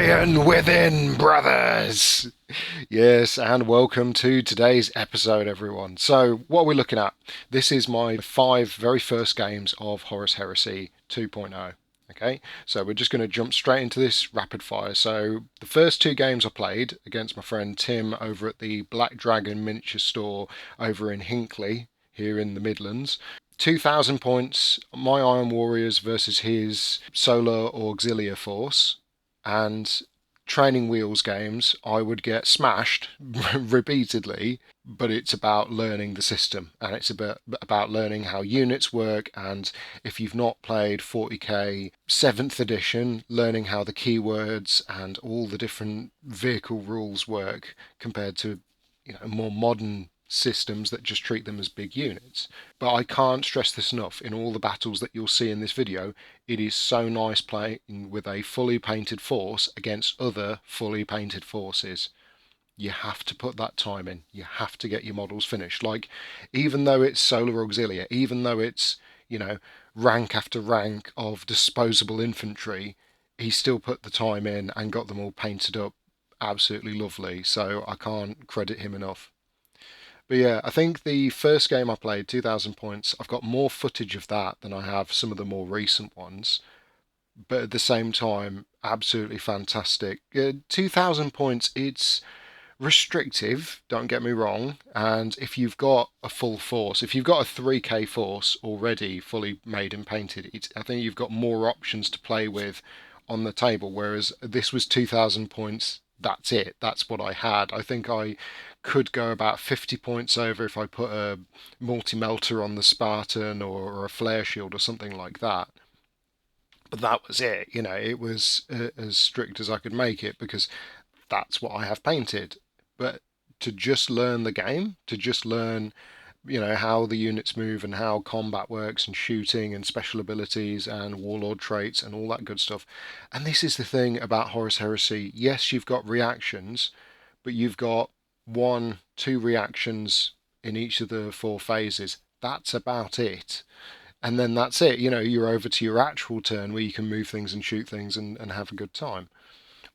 Lion within, brothers! Yes, and welcome to today's episode, everyone. So, what are we looking at? This is my very first games of Horus Heresy 2.0. Okay, so we're just going to jump straight into this rapid fire. So, the first two games I played against my friend Tim over at the Black Dragon miniature store over in Hinckley, here in the Midlands. 2,000 points, my Iron Warriors versus his Solar Auxilia Force, and training wheels games, I would get smashed repeatedly, but it's about learning the system and it's about learning how units work. And if you've not played 40k 7th edition, learning how the keywords and all the different vehicle rules work compared to more modern systems that just treat them as big units. But I can't stress this enough. In all the battles that you'll see in this video, it is so nice playing with a fully painted force against other fully painted forces. You have to put that time in. You have to get your models finished. Like, even though it's Solar Auxilia, even though it's, rank after rank of disposable infantry, he still put the time in and got them all painted up absolutely lovely. So I can't credit him enough. But yeah, I think the first game I played, 2,000 points, I've got more footage of that than I have some of the more recent ones. But at the same time, absolutely fantastic. 2,000 points, it's restrictive, don't get me wrong. And if you've got a full force, if you've got a 3k force already fully made and painted, I think you've got more options to play with on the table. Whereas this was 2,000 points, that's it, that's what I had. I think I could go about 50 points over if I put a multi-melter on the Spartan or a flare shield or something like that. But that was it, it was as strict as I could make it because that's what I have painted. But to just learn the game, to just learn, how the units move and how combat works and shooting and special abilities and warlord traits and all that good stuff. And this is the thing about Horus Heresy. Yes, you've got reactions, but you've got one, two reactions in each of the four phases. That's about it. And then that's it. You're over to your actual turn where you can move things and shoot things and have a good time.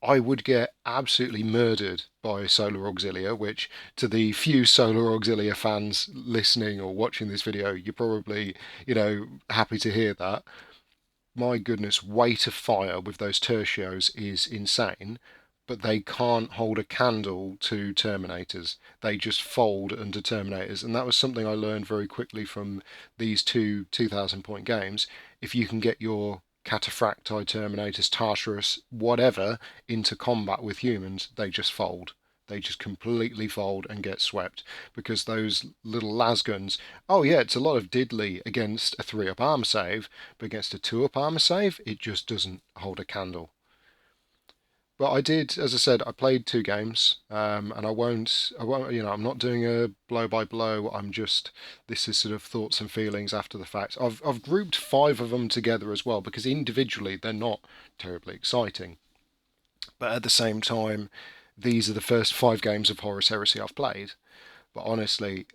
I would get absolutely murdered by Solar Auxilia, which to the few Solar Auxilia fans listening or watching this video, you're probably, happy to hear that. My goodness, weight of fire with those tertios is insane, but they can't hold a candle to Terminators. They just fold under Terminators, and that was something I learned very quickly from these two 2,000 point games. If you can get your Cataphracti, Terminators, Tartarus, whatever, into combat with humans, they just fold. They just completely fold and get swept because those little lasguns. Oh yeah, it's a lot of diddly against a 3-up armor save, but against a 2-up armor save, it just doesn't hold a candle. But I did, as I said, I played two games, and I won't, I'm not doing a blow by blow. This is sort of thoughts and feelings after the fact. I've grouped five of them together as well because individually they're not terribly exciting, but at the same time, these are the first five games of Horus Heresy I've played. But honestly,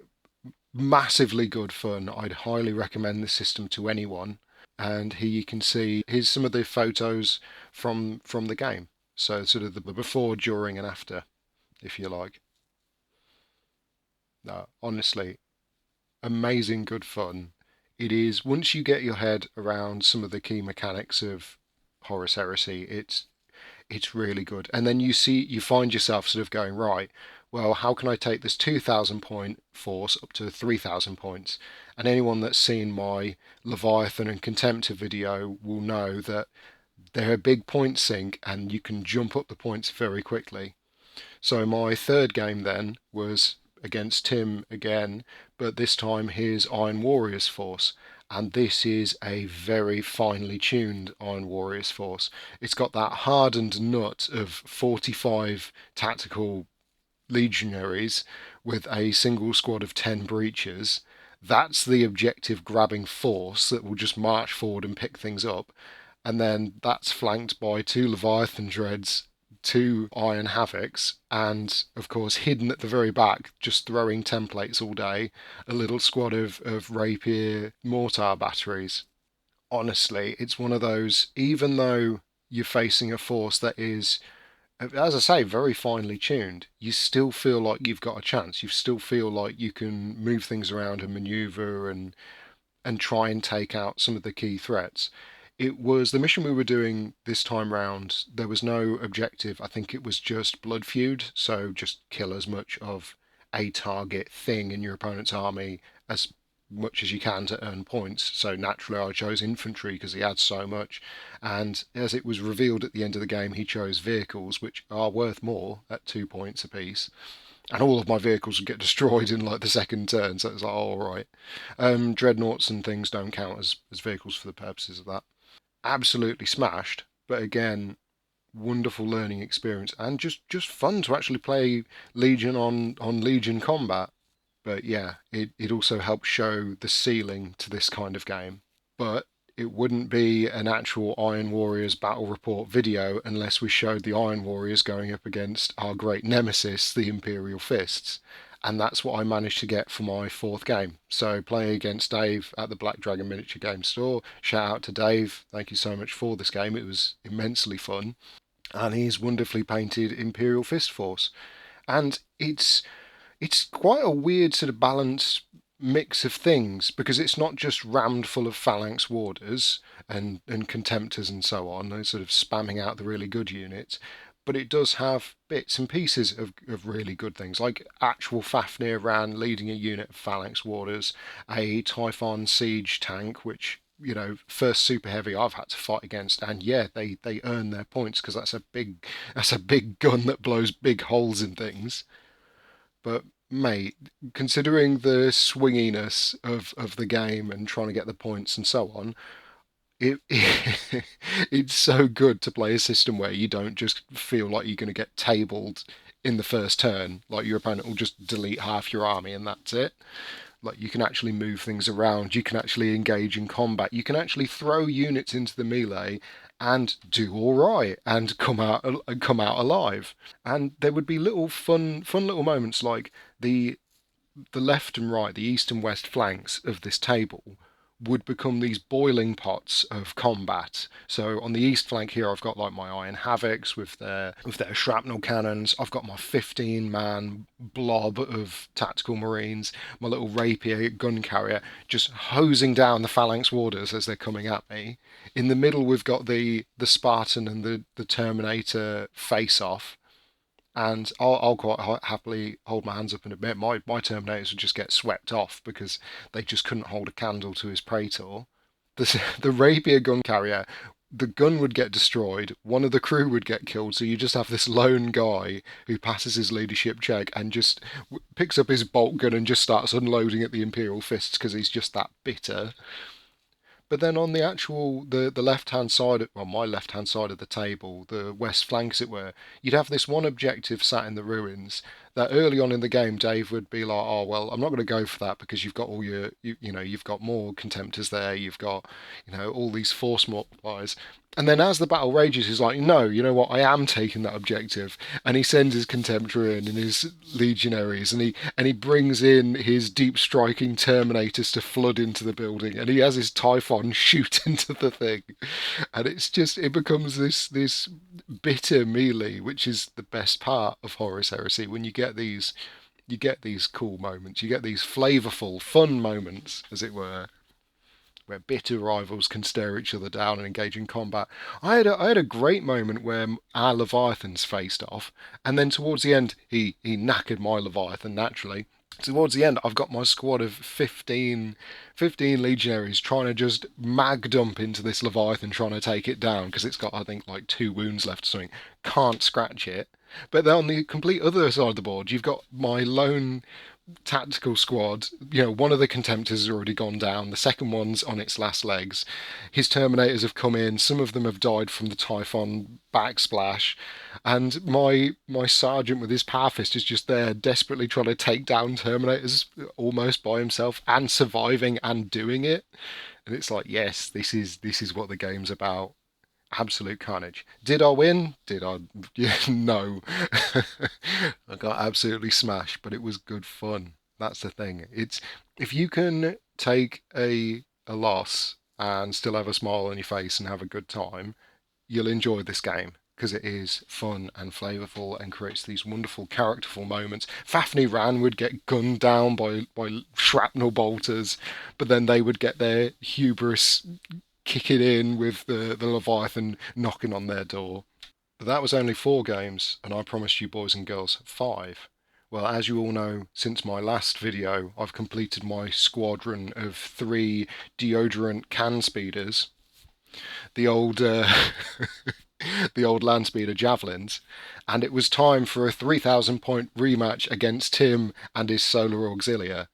massively good fun. I'd highly recommend this system to anyone. And here you can see here's some of the photos from the game. So sort of the before, during, and after, if you like. No, honestly, amazing good fun. It is once you get your head around some of the key mechanics of Horus Heresy, it's really good. And then you find yourself sort of going, right, well, how can I take this 2,000 point force up to 3,000 points? And anyone that's seen my Leviathan and Contemptor video will know that they're a big point sink and you can jump up the points very quickly. So my third game then was against Tim again, but this time his Iron Warriors force. And this is a very finely tuned Iron Warriors force. It's got that hardened nut of 45 tactical legionaries with a single squad of 10 breachers. That's the objective grabbing force that will just march forward and pick things up. And then that's flanked by two Leviathan Dreads, two Iron Havocs, and of course, hidden at the very back, just throwing templates all day, a little squad of Rapier mortar batteries. Honestly, it's one of those, even though you're facing a force that is as I say, very finely tuned, you still feel like you've got a chance. You still feel like you can move things around and maneuver and try and take out some of the key threats. It was the mission we were doing this time round. There was no objective. I think it was just blood feud, so just kill as much of a target thing in your opponent's army as much as you can to earn points. So naturally, I chose infantry because he had so much. And as it was revealed at the end of the game, he chose vehicles, which are worth more at 2 points apiece. And all of my vehicles would get destroyed in like the second turn, so it's like, oh, all right. Dreadnoughts and things don't count as vehicles for the purposes of that. Absolutely smashed, but again, wonderful learning experience and just fun to actually play Legion on Legion combat. But yeah, it also helps show the ceiling to this kind of game. But it wouldn't be an actual Iron Warriors battle report video unless we showed the Iron Warriors going up against our great nemesis, the Imperial Fists. And that's what I managed to get for my fourth game. So playing against Dave at the Black Dragon Miniature Game Store. Shout out to Dave. Thank you so much for this game. It was immensely fun. And he's wonderfully painted Imperial Fist Force. And it's quite a weird sort of balanced mix of things because it's not just rammed full of phalanx warders and contemptors and so on, those sort of spamming out the really good units, but it does have bits and pieces of really good things, like actual Fafnir ran leading a unit of phalanx warders, a Typhon siege tank, which first super heavy I've had to fight against, and yeah, they earn their points because that's a big gun that blows big holes in things. But mate, considering the swinginess of the game and trying to get the points and so on, it it's so good to play a system where you don't just feel like you're going to get tabled in the first turn. Like your opponent will just delete half your army and that's it. Like you can actually move things around, you can actually engage in combat, you can actually throw units into the melee and do all right and come out alive. And there would be little fun little moments like the left and right, the east and west flanks of this table would become these boiling pots of combat. So on the east flank here, I've got like my Iron Havocs with their shrapnel cannons. I've got my 15-man blob of tactical marines, my little rapier gun carrier, just hosing down the phalanx warders as they're coming at me. In the middle, we've got the Spartan and the Terminator face off, and I'll quite happily hold my hands up and admit my Terminators would just get swept off because they just couldn't hold a candle to his Praetor. The rapier gun carrier, the gun would get destroyed, one of the crew would get killed, so you just have this lone guy who passes his leadership check and just picks up his bolt gun and just starts unloading at the Imperial Fists because he's just that bitter. But then on the actual the left hand side, well, my left hand side of the table, the west flank, as it were, you'd have this one objective sat in the ruins. That early on in the game, Dave would be like, "Oh well, I'm not going to go for that because you've got all you've got more contemptors there. You've got all these force multipliers." And then as the battle rages, he's like, "No, you know what? I am taking that objective." And he sends his contemptor in and his legionaries, and he brings in his deep striking terminators to flood into the building, and he has his Typhon shoot into the thing, and it becomes this bitter melee, which is the best part of Horus Heresy when you get these cool moments, you get these flavorful, fun moments, as it were, where bitter rivals can stare each other down and engage in combat. I had a great moment where our Leviathans faced off, and then towards the end, he knackered my Leviathan naturally. Towards the end, I've got my squad of 15 legionaries trying to just mag dump into this Leviathan, trying to take it down because it's got, I think, like 2 wounds left or something. Can't scratch it. But then on the complete other side of the board, you've got my lone tactical squad. One of the contemptors has already gone down. The second one's on its last legs. His Terminators have come in. Some of them have died from the Typhon backsplash, and my sergeant with his power fist is just there, desperately trying to take down Terminators almost by himself and surviving and doing it. And it's like, yes, this is what the game's about. Absolute carnage. Did I win? Did I? Yeah, no. I got absolutely smashed, but it was good fun. That's the thing. It's if you can take a loss and still have a smile on your face and have a good time, you'll enjoy this game. because it is fun and flavourful and creates these wonderful characterful moments. Fafnir Ran would get gunned down by shrapnel bolters, but then they would get their hubris kicking in with the Leviathan knocking on their door. But that was only 4 games, and I promised you boys and girls 5. Well, as you all know, since my last video, I've completed my squadron of 3 deodorant can speeders, the old the old land speeder javelins, and it was time for a 3,000 point rematch against Tim and his solar auxilia.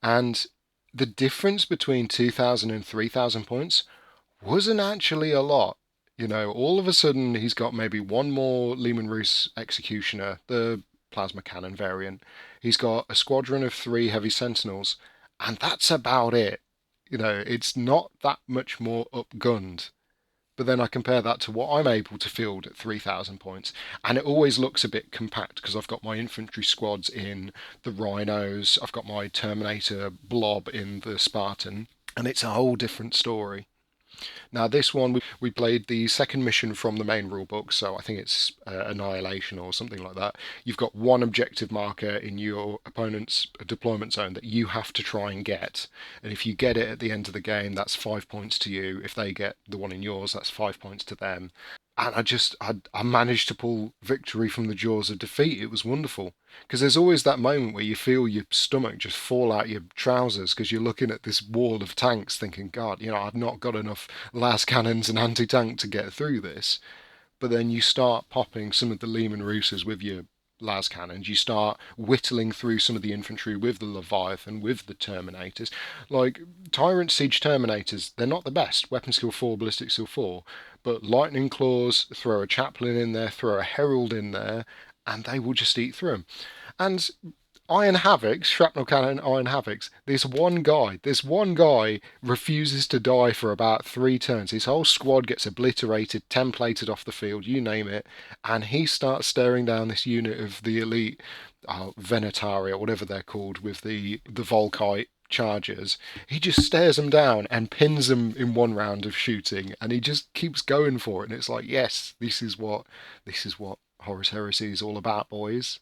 And the difference between 2,000 and 3,000 points wasn't actually a lot. You know, all of a sudden he's got maybe one more Lehman Russ Executioner, the plasma cannon variant. He's got a squadron of 3 heavy sentinels, and that's about it. You know, it's not that much more upgunned. But then I compare that to what I'm able to field at 3,000 points, and it always looks a bit compact because I've got my infantry squads in the Rhinos, I've got my Terminator blob in the Spartan, and it's a whole different story. Now, this one, we played the second mission from the main rulebook, so I think it's Annihilation or something like that. You've got one objective marker in your opponent's deployment zone that you have to try and get. And if you get it at the end of the game, that's 5 points to you. If they get the one in yours, that's 5 points to them. And I managed to pull victory from the jaws of defeat. It was wonderful. Because there's always that moment where you feel your stomach just fall out your trousers because you're looking at this wall of tanks thinking, God, you know, I've not got enough las cannons and anti-tank to get through this. But then you start popping some of the Lehman Russes with your las cannons. You start whittling through some of the infantry with the Leviathan, with the Terminators. Like, Tyrant Siege Terminators, they're not the best. Weapon skill 4, ballistic skill 4. But Lightning Claws, throw a Chaplain in there, throw a Herald in there, and they will just eat through them. And Iron Havocs, Shrapnel Cannon, Iron Havocs, this one guy refuses to die for about 3 turns. His whole squad gets obliterated, templated off the field, you name it, and he starts staring down this unit of the elite Venatari, or whatever they're called, with the Volkite chargers. He just stares them down and pins them in one round of shooting, and he just keeps going for it. And it's like, yes, this is what Horus Heresy is all about, boys.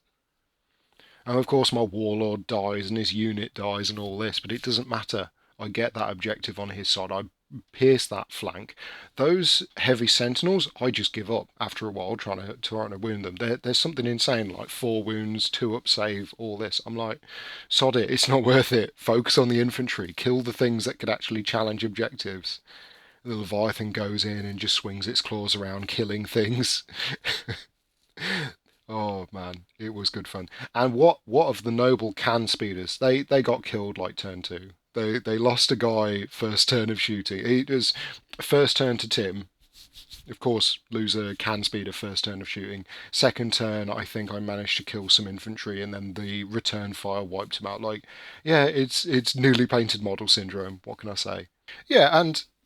And of course, my warlord dies and his unit dies and all this, but it doesn't matter. I get that objective on his side. I pierce that flank. Those heavy sentinels, I just give up after a while trying to wound them. There's something insane, like 4 wounds, 2 up save, all this. I'm like, sod it, it's not worth it. Focus on the infantry. Kill the things that could actually challenge objectives. The Leviathan goes in and just swings its claws around, killing things. Oh man, it was good fun. And what of the noble can speeders? They got killed like turn 2. They lost a guy first turn of shooting. It was first turn to Tim. Of course, lose a can speeder first turn of shooting. Second turn, I think I managed to kill some infantry, and then the return fire wiped him out. Like, yeah, it's newly painted model syndrome. What can I say? Yeah,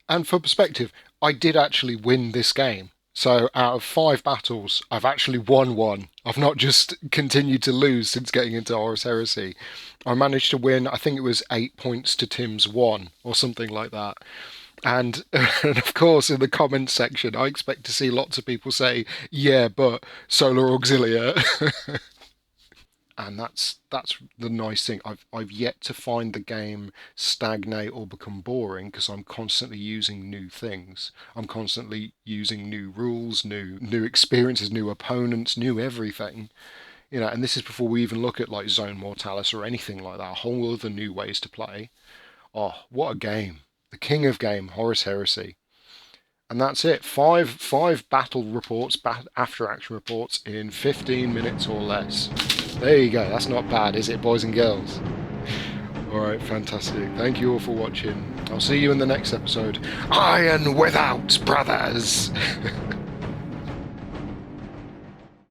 and for perspective, I did actually win this game. So out of 5 battles, I've actually won one. I've not just continued to lose since getting into Horus Heresy. I managed to win, I think it was 8 points to Tim's 1, or something like that. And of course, in the comments section, I expect to see lots of people say, yeah, but Solar Auxilia. And that's the nice thing. I've yet to find the game stagnate or become boring because I'm constantly using new things. I'm constantly using new rules, new experiences, new opponents, new everything. You know, and this is before we even look at like Zone Mortalis or anything like that. A whole other new ways to play. Oh, what a game! The king of game, Horus Heresy. And that's it. Five battle reports, after action reports in 15 minutes or less. There you go. That's not bad, is it, boys and girls? Alright, fantastic. Thank you all for watching. I'll see you in the next episode. Iron without, brothers!